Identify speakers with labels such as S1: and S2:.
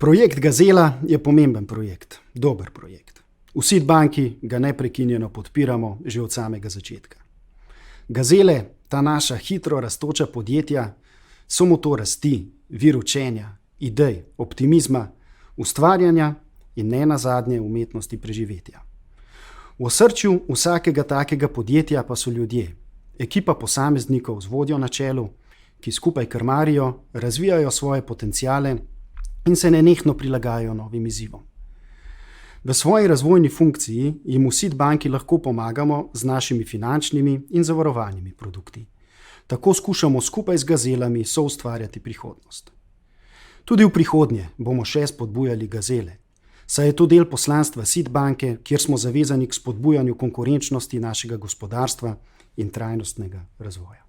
S1: Projekt Gazela je pomemben projekt, dober projekt. V SID banki ga neprekinjeno podpiramo že od samega začetka. Gazele, ta naša hitro rastoča podjetja, so motor rasti, vir učenja, idej, optimizma, ustvarjanja in ne nazadnje umetnosti preživetja. V osrčju vsakega takega podjetja pa so ljudje, ekipa posameznikov z vodjo na čelu, ki skupaj krmarijo, razvijajo svoje potenciale in se nenehno prilagajajo novim izzivom. V svoji razvojni funkciji jim v SID banki lahko pomagamo z našimi finančnimi in zavarovalnimi produkti. Tako skušamo skupaj z gazelami soustvarjati prihodnost. Tudi v prihodnje bomo še spodbujali gazele, saj je to del poslanstva SID banke, kjer smo zavezani k spodbujanju konkurenčnosti našega gospodarstva in trajnostnega razvoja.